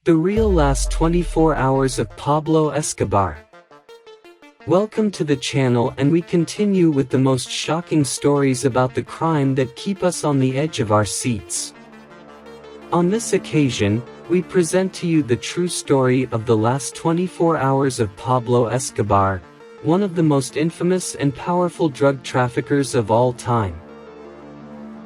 The real last 24 hours of Pablo Escobar. Welcome to the channel, and we continue with the most shocking stories about the crime that keep us on the edge of our seats. On this occasion, we present to you the true story of the last 24 hours of Pablo Escobar, one of the most infamous and powerful drug traffickers of all time.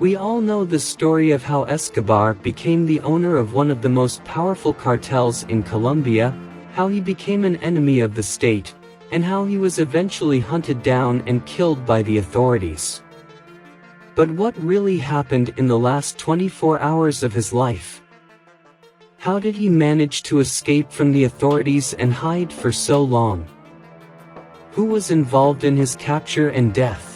We all know the story of how Escobar became the owner of one of the most powerful cartels in Colombia, how he became an enemy of the state, and how he was eventually hunted down and killed by the authorities. But what really happened in the last 24 hours of his life? How did he manage to escape from the authorities and hide for so long? Who was involved in his capture and death?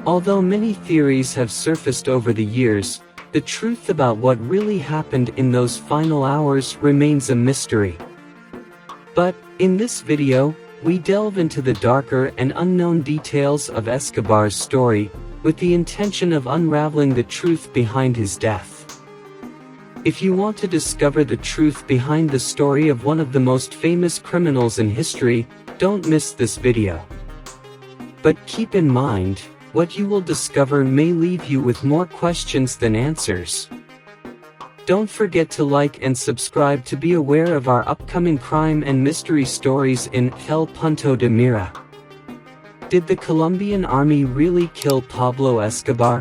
Although many theories have surfaced over the years, the truth about what really happened in those final hours remains a mystery. But, in this video, we delve into the darker and unknown details of Escobar's story, with the intention of unraveling the truth behind his death. If you want to discover the truth behind the story of one of the most famous criminals in history, don't miss this video. But keep in mind, what you will discover may leave you with more questions than answers. Don't forget to like and subscribe to be aware of our upcoming crime and mystery stories in El Punto de Mira. Did the Colombian army really kill Pablo Escobar?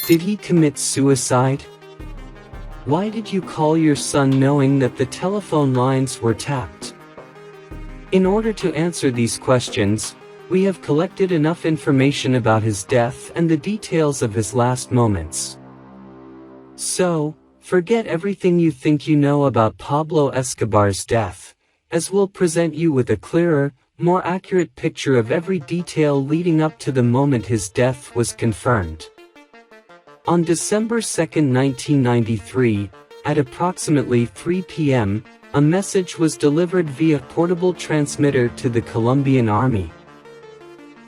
Did he commit suicide? Why did you call your son knowing that the telephone lines were tapped? In order to answer these questions, we have collected enough information about his death and the details of his last moments. So, forget everything you think you know about Pablo Escobar's death, as we'll present you with a clearer, more accurate picture of every detail leading up to the moment his death was confirmed. On December 2, 1993, at approximately 3 p.m., a message was delivered via portable transmitter to the Colombian army.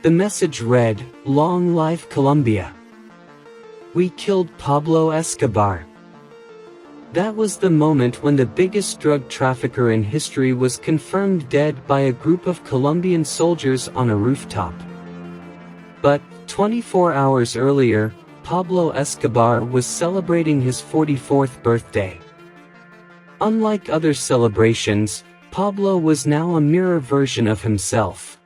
The message read, "Long life Colombia. We killed Pablo Escobar." That was the moment when the biggest drug trafficker in history was confirmed dead by a group of Colombian soldiers on a rooftop. But, 24 hours earlier, Pablo Escobar was celebrating his 44th birthday. Unlike other celebrations, Pablo was now a mirror version of himself.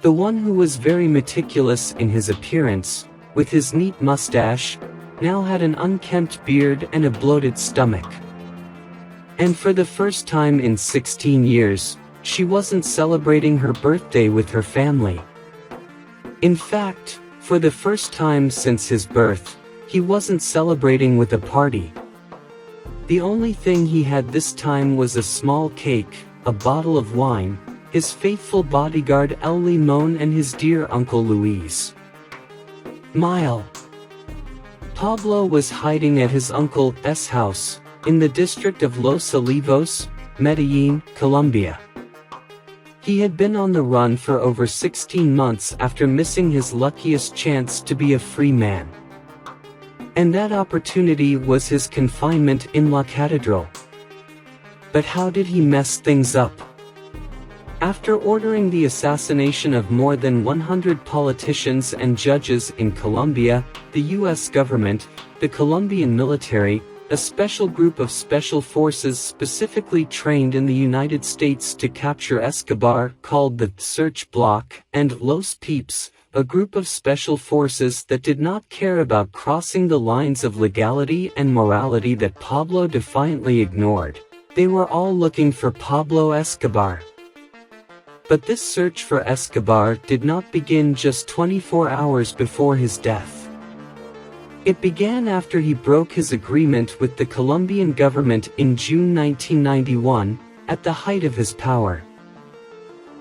The one who was very meticulous in his appearance, with his neat mustache, now had an unkempt beard and a bloated stomach. And for the first time in 16 years, she wasn't celebrating her birthday with her family. In fact, for the first time since his birth, he wasn't celebrating with a party. The only thing he had this time was a small cake, a bottle of wine, his faithful bodyguard El Limon, and his dear Uncle Luis. Mile. Pablo was hiding at his uncle's house, in the district of Los Olivos, Medellin, Colombia. He had been on the run for over 16 months after missing his luckiest chance to be a free man. And that opportunity was his confinement in La Catedral. But how did he mess things up? After ordering the assassination of more than 100 politicians and judges in Colombia, the U.S. government, the Colombian military, a special group of special forces specifically trained in the United States to capture Escobar called the Search Block, and Los Peeps, a group of special forces that did not care about crossing the lines of legality and morality that Pablo defiantly ignored. They were all looking for Pablo Escobar. But this search for Escobar did not begin just 24 hours before his death. It began after he broke his agreement with the Colombian government in June 1991, at the height of his power.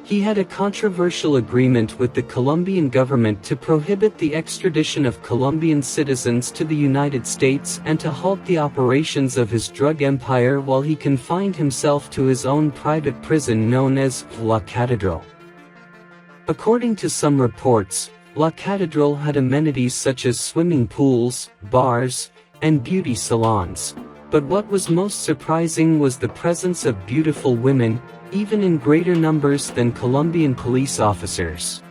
He had a controversial agreement with the Colombian government to prohibit the extradition of Colombian citizens to the United States and to halt the operations of his drug empire while he confined himself to his own private prison known as La Catedral. According to some reports, La Catedral had amenities such as swimming pools, bars, and beauty salons. But what was most surprising was the presence of beautiful women, even in greater numbers than Colombian police officers.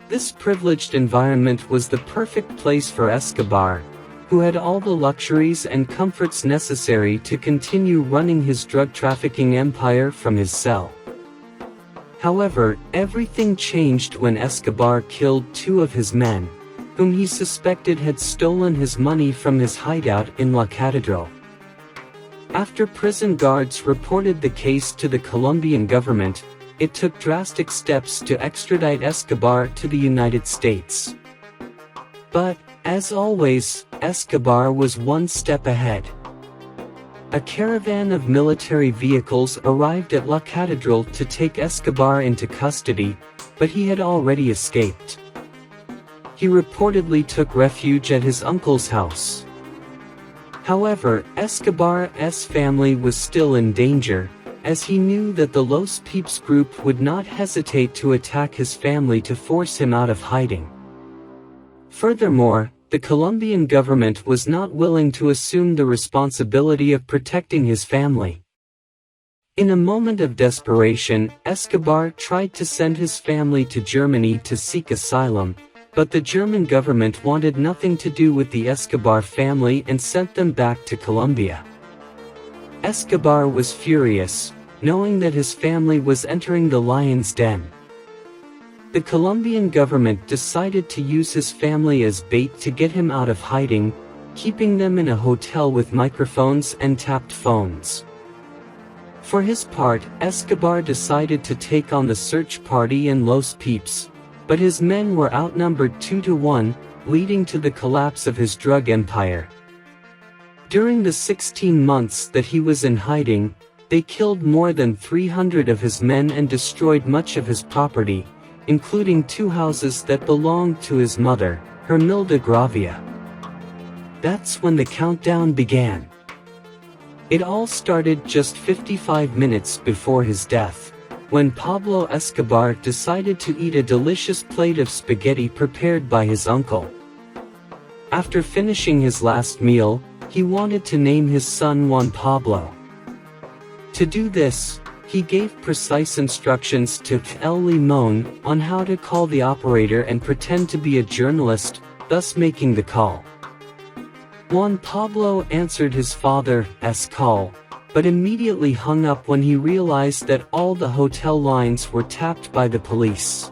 This privileged environment was the perfect place for Escobar, who had all the luxuries and comforts necessary to continue running his drug trafficking empire from his cell. However, everything changed when Escobar killed two of his men, whom he suspected had stolen his money from his hideout in La Catedral. After prison guards reported the case to the Colombian government, it took drastic steps to extradite Escobar to the United States. But, as always, Escobar was one step ahead. A caravan of military vehicles arrived at La Catedral to take Escobar into custody, but he had already escaped. He reportedly took refuge at his uncle's house. However, Escobar's family was still in danger, as he knew that the Los Peeps group would not hesitate to attack his family to force him out of hiding. Furthermore, the Colombian government was not willing to assume the responsibility of protecting his family. In a moment of desperation, Escobar tried to send his family to Germany to seek asylum, but the German government wanted nothing to do with the Escobar family and sent them back to Colombia. Escobar was furious, knowing that his family was entering the lion's den. The Colombian government decided to use his family as bait to get him out of hiding, keeping them in a hotel with microphones and tapped phones. For his part, Escobar decided to take on the search party in Los Peeps, but his men were outnumbered 2-1, leading to the collapse of his drug empire. During the 16 months that he was in hiding, they killed more than 300 of his men and destroyed much of his property, including 2 houses that belonged to his mother, Hermilda Gravia. That's when the countdown began. It all started just 55 minutes before his death, when Pablo Escobar decided to eat a delicious plate of spaghetti prepared by his uncle. After finishing his last meal, he wanted to name his son Juan Pablo. To do this, he gave precise instructions to El Limon on how to call the operator and pretend to be a journalist, thus making the call. Juan Pablo answered his father's call, but immediately hung up when he realized that all the hotel lines were tapped by the police.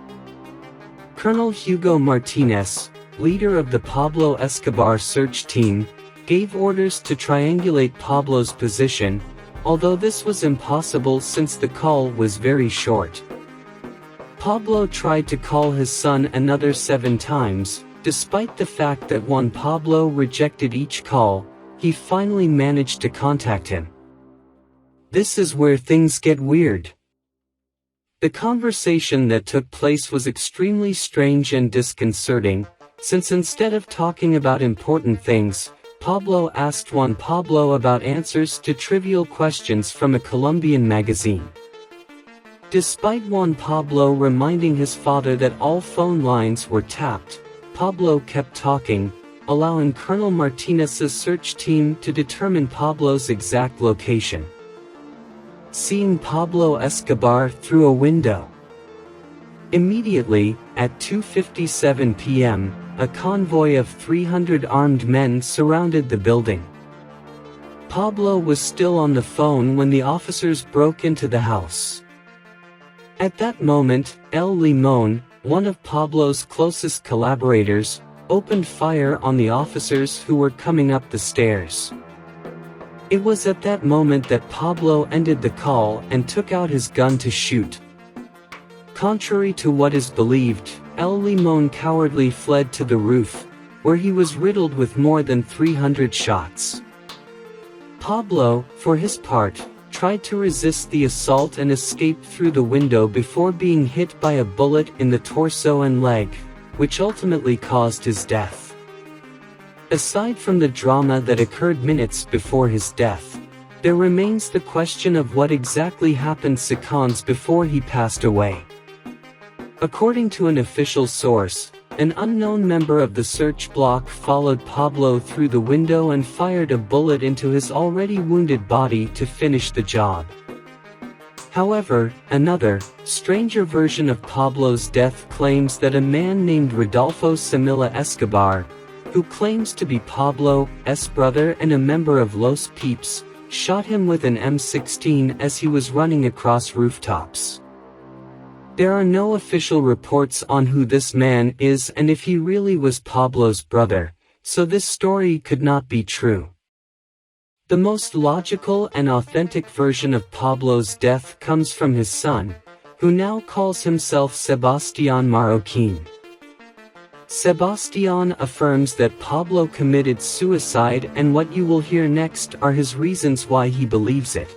Colonel Hugo Martinez, leader of the Pablo Escobar search team, gave orders to triangulate Pablo's position, although this was impossible since the call was very short. Pablo tried to call his son another 7 times, despite the fact that Juan Pablo rejected each call. He finally managed to contact him. This is where things get weird. The conversation that took place was extremely strange and disconcerting, since instead of talking about important things, Pablo asked Juan Pablo about answers to trivial questions from a Colombian magazine. Despite Juan Pablo reminding his father that all phone lines were tapped, Pablo kept talking, allowing Colonel Martinez's search team to determine Pablo's exact location. Seeing Pablo Escobar through a window. Immediately, at 2:57 p.m., a convoy of 300 armed men surrounded the building. Pablo was still on the phone when the officers broke into the house. At that moment, El Limon, one of Pablo's closest collaborators, opened fire on the officers who were coming up the stairs. It was at that moment that Pablo ended the call and took out his gun to shoot. Contrary to what is believed, El Limon cowardly fled to the roof, where he was riddled with more than 300 shots. Pablo, for his part, tried to resist the assault and escaped through the window before being hit by a bullet in the torso and leg, which ultimately caused his death. Aside from the drama that occurred minutes before his death, there remains the question of what exactly happened seconds before he passed away. According to an official source, An unknown member of the search block followed Pablo through the window and fired a bullet into his already wounded body to finish the job. However, another, stranger version of Pablo's death claims that a man named Rodolfo Samila Escobar, who claims to be Pablo's brother and a member of Los Peeps, shot him with an M16 as he was running across rooftops. There are no official reports on who this man is and if he really was Pablo's brother, so this story could not be true. The most logical and authentic version of Pablo's death comes from his son, who now calls himself Sebastián Marroquín. Sebastián affirms that Pablo committed suicide, and what you will hear next are his reasons why he believes it.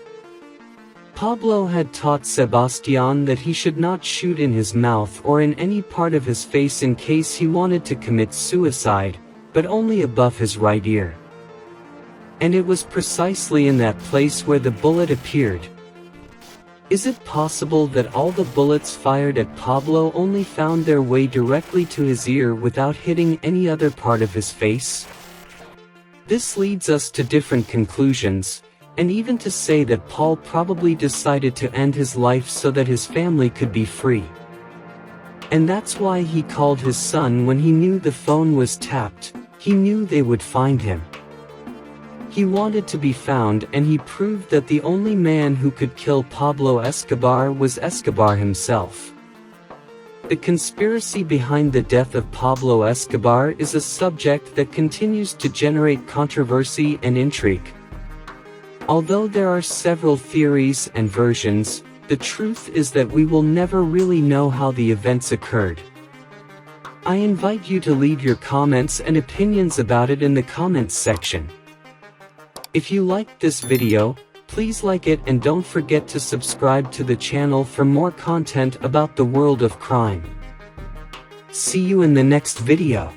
Pablo had taught Sebastián that he should not shoot in his mouth or in any part of his face in case he wanted to commit suicide, but only above his right ear. And it was precisely in that place where the bullet appeared. Is it possible that all the bullets fired at Pablo only found their way directly to his ear without hitting any other part of his face? This leads us to different conclusions, and even to say that Paul probably decided to end his life so that his family could be free. And that's why he called his son when he knew the phone was tapped. He knew they would find him. He wanted to be found, and he proved that the only man who could kill Pablo Escobar was Escobar himself. The conspiracy behind the death of Pablo Escobar is a subject that continues to generate controversy and intrigue. Although there are several theories and versions, the truth is that we will never really know how the events occurred. I invite you to leave your comments and opinions about it in the comments section. If you liked this video, please like it and don't forget to subscribe to the channel for more content about the world of crime. See you in the next video.